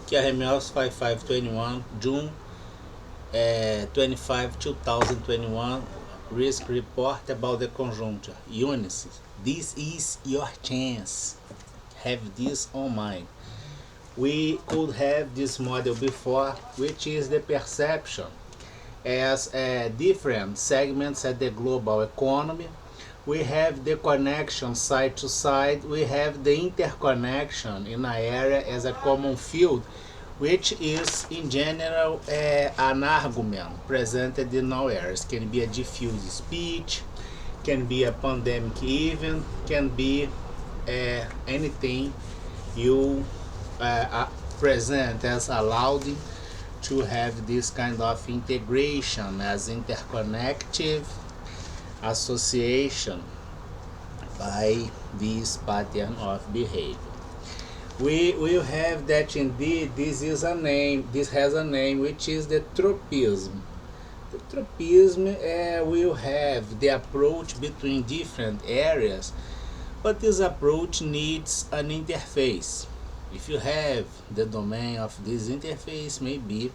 KRML 5521, June 25, 2021, risk report about the conjuncture. Eunice, this is your chance. Have this on mind. We could have this model before, which is the perception as different segments at the global economy. We have the connection side to side. We have the interconnection in an area as a common field, which is in general an argument presented in all areas. Can be a diffuse speech, can be a pandemic event, can be anything you present as allowed to have this kind of integration as interconnective association by this pattern of behavior. We will have that indeed this has a name, which is the tropism. The tropism will have the approach between different areas, but this approach needs an interface. If you have the domain of this interface, maybe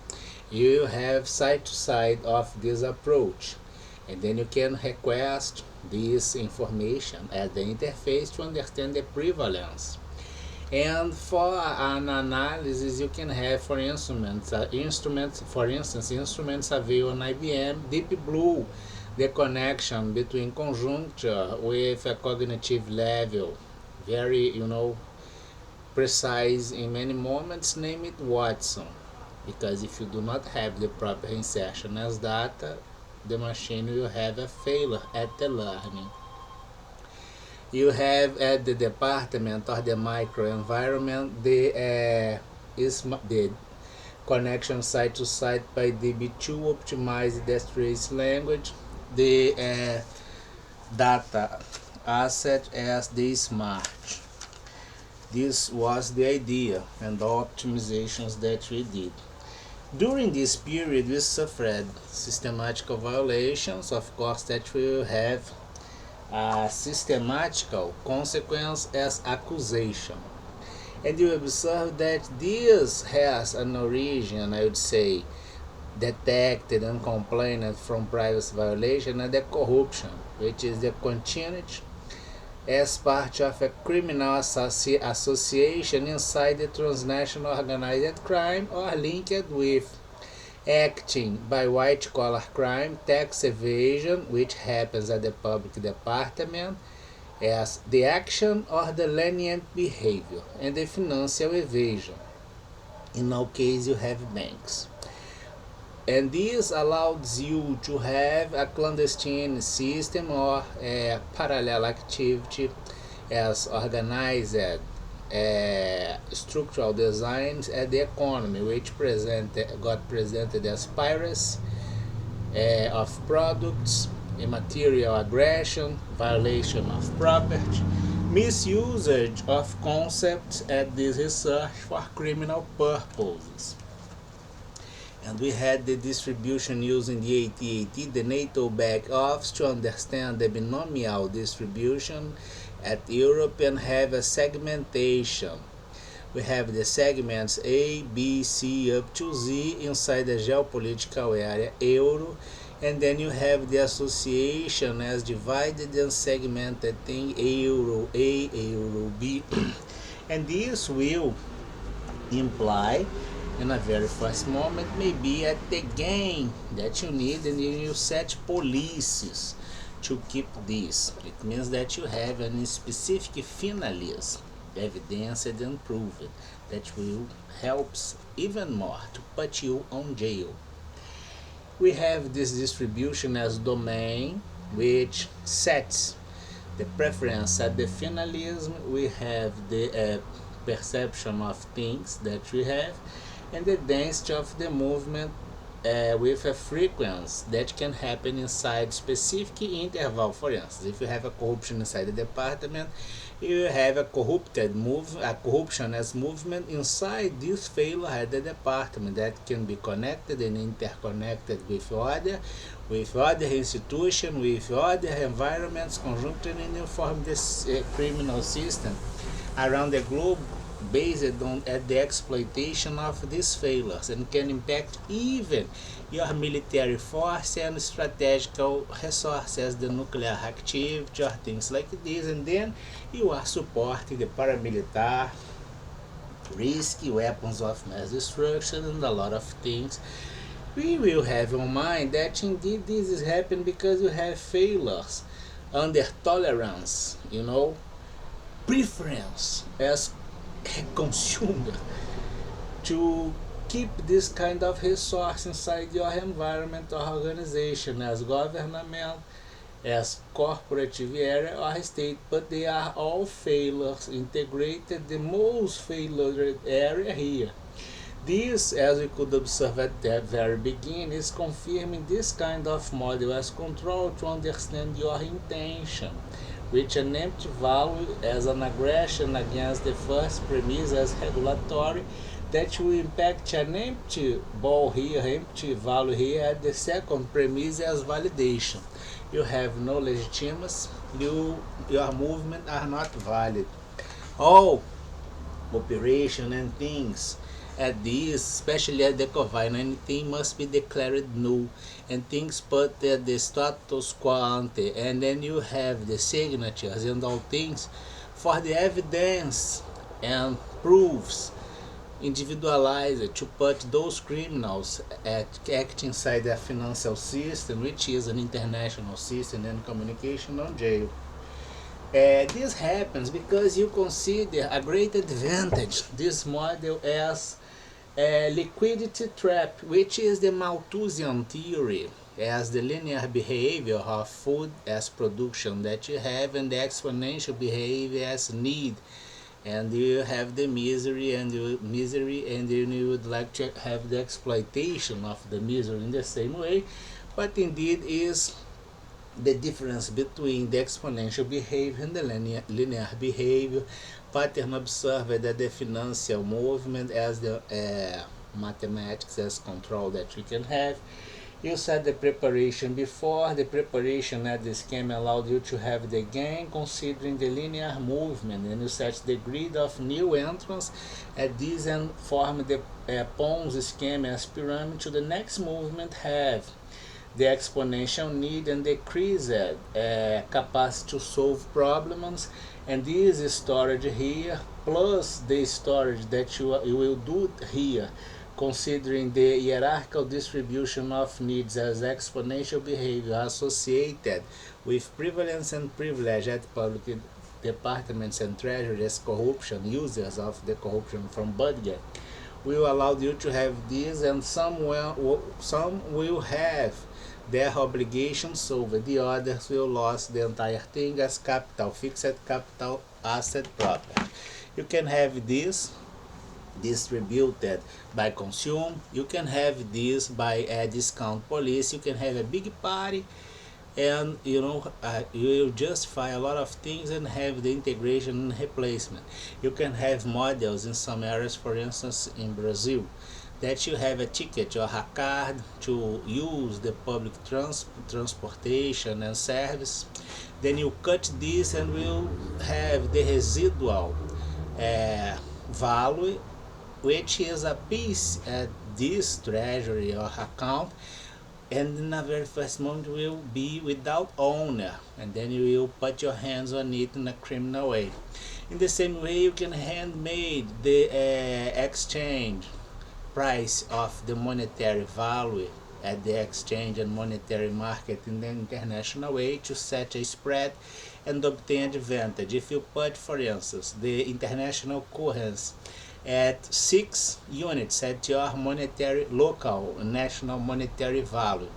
you will have side to side of this approach, and then you can request this information at the interface to understand the prevalence. And for an analysis, you can have, for instruments available on IBM, Deep Blue, the connection between conjuncture with a cognitive level, very, precise in many moments, name it Watson. Because if you do not have the proper insertion as data, the machine will have a failure at the learning. You have at the department or the microenvironment the connection side to side by DB2 optimized the trace language, the data asset as the smart. This was the idea and the optimizations that we did. During this period, we suffered systematical violations, of course, that will have a systematical consequence as accusation. And you observe that this has an origin, I would say, detected and complained from privacy violation and the corruption, which is the continuity as part of a criminal association inside the transnational organized crime or linked with acting by white-collar crime, tax evasion, which happens at the public department, as the action or the lenient behavior, and the financial evasion. In all cases, you have banks. And this allows you to have a clandestine system or a parallel activity as organized structural designs at the economy, which got presented as piracy of products, immaterial aggression, violation of property, misusage of concepts at this research for criminal purposes. And we had the distribution using the AT-AT, the NATO back office, to understand the binomial distribution at Europe and have a segmentation. We have the segments A, B, C up to Z inside the geopolitical area Euro, and then you have the association as divided and segmented thing Euro A, Euro B, and this will imply in a very first moment maybe at the gain that you need, and you set policies to keep this. It means that you have a specific finalism, evidenced and proven, that will help even more to put you on jail. We have this distribution as domain, which sets the preference at the finalism. We have the perception of things that we have, and the density of the movement with a frequency that can happen inside specific interval. For instance, if you have a corruption inside the department, you have a corruption as movement inside this failure at the department that can be connected and interconnected with other institutions, with other environments, conjunctly and inform this criminal system around the globe based on at the exploitation of these failures and can impact even your military force and strategical resources, the nuclear activity or things like this. And then you are supporting the paramilitary, risky weapons of mass destruction, and a lot of things. We will have in mind that indeed this is happening because you have failures under tolerance, preference as a consumer to keep this kind of resource inside your environment or organization as government, as corporative area or state, but they are all failures integrated. The most failure area here. This, as we could observe at the very beginning, is confirming this kind of model as control to understand your intention, which an empty value as an aggression against the first premise as regulatory that will impact an empty ball here, empty value here at the second premise as validation. You have no legitimacy, your movement are not valid. All operation and things at this, especially at the COVID, anything must be declared null and things put at the status quo ante, and then you have the signatures and all things for the evidence and proofs individualized to put those criminals act inside the financial system, which is an international system and communication on jail. This happens because you consider a great advantage this model as a liquidity trap, which is the Malthusian theory, as the linear behavior of food as production that you have and the exponential behavior as need, and you have the misery and you would like to have the exploitation of the misery in the same way. But indeed is the difference between the exponential behavior and the linear behavior pattern observed at the financial movement as the mathematics as control that we can have. You said the preparation before. The preparation at the scheme allowed you to have the gain considering the linear movement, and you set the grid of new entrants at this and form the pawns scheme as pyramid to the next movement have the exponential need and decreased capacity to solve problems. And this storage here plus the storage that you will do here, considering the hierarchical distribution of needs as exponential behavior associated with prevalence and privilege at public departments and treasury as corruption, users of the corruption from budget, will allow you to have this, and some will have their obligations solved, the others will lose the entire thing as capital, fixed capital, asset, property. You can have this distributed by consume, you can have this by a discount policy, you can have a big party, and you will justify a lot of things and have the integration and replacement. You can have models in some areas, for instance in Brazil, that you have a ticket or a card to use the public transportation and service. Then you cut this and will have the residual value, which is a piece at this treasury or account, and in the very first moment will be without owner, and then you will put your hands on it in a criminal way. In the same way, you can handmade the exchange price of the monetary value at the exchange and monetary market in the international way to set a spread and obtain advantage. If you put, for instance, the international currency at 6 units at your monetary local national monetary value,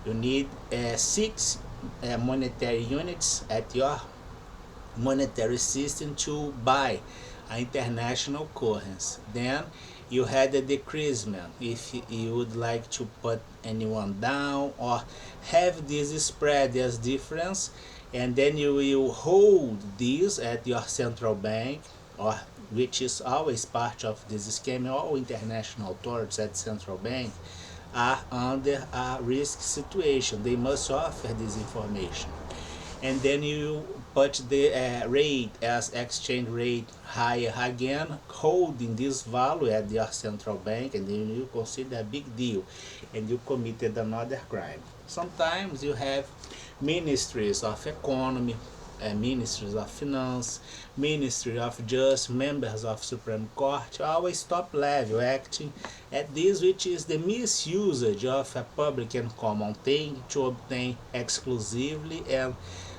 you need 6 monetary units at your monetary system to buy an international currency. Then you had a decreasement if you would like to put anyone down or have this spread as difference, and then you will hold this at your central bank, or which is always part of this scheme. All international authorities at central bank are under a risk situation. They must offer this information, and then you put the rate as exchange rate higher again, holding this value at your central bank, and then you consider a big deal and you committed another crime. Sometimes you have ministries of economy, ministries of finance, ministry of justice, members of Supreme Court, always top level acting at this, which is the misusage of a public and common thing to obtain exclusively and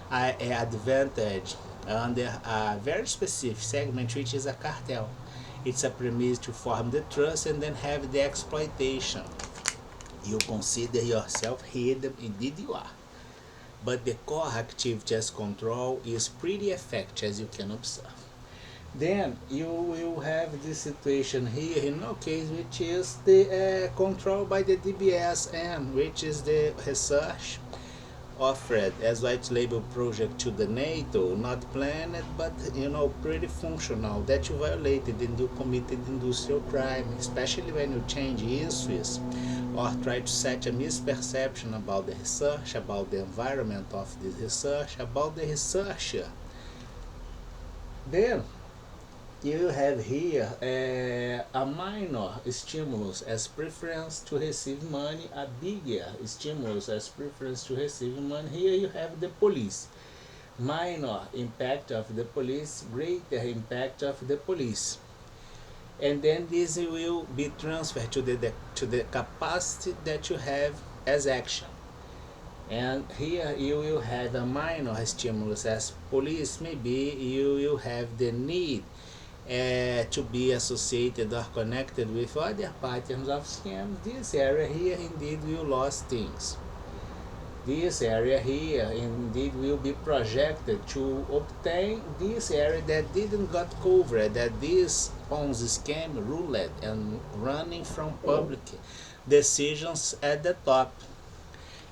advantage under a very specific segment, which is a cartel. It's a premise to form the trust and then have the exploitation. You consider yourself hidden, indeed you are. But the core activity as control is pretty effective, as you can observe. Then you will have this situation here in no case, which is the control by the DBS, and which is the research offered as white label project to the NATO, not planned, but pretty functional, that you violated and you committed industrial crime, especially when you change issues or try to set a misperception about the research, about the environment of the research, about the researcher. Then you have here a minor stimulus as preference to receive money, a bigger stimulus as preference to receive money. Here you have the police. Minor impact of the police, greater impact of the police. And then this will be transferred to the capacity that you have as action. And here you will have a minor stimulus as police. Maybe you will have the need to be associated or connected with other patterns of scams. This area here indeed will lose things. This area here indeed will be projected to obtain this area that didn't got covered, that this Ponzi scam ruled and running from public decisions at the top.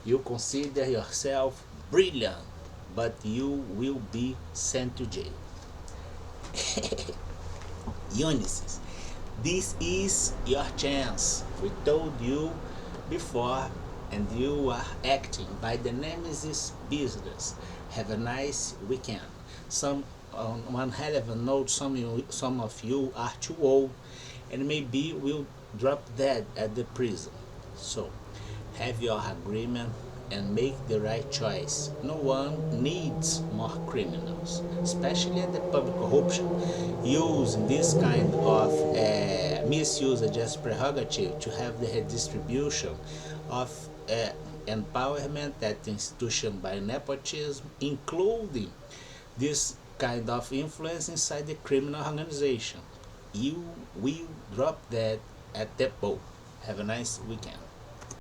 You consider yourself brilliant, but you will be sent to jail. Unisys, this is your chance. We told you before, and you are acting by the Nemesis business. Have a nice weekend. On one hell of a note, some of you are too old and maybe will drop dead at the prison. So have your agreement and make the right choice. No one needs more criminals, especially in the public corruption, using this kind of misuse as prerogative to have the redistribution of empowerment at institution by nepotism, including this kind of influence inside the criminal organization. You will drop that at the boat. Have a nice weekend.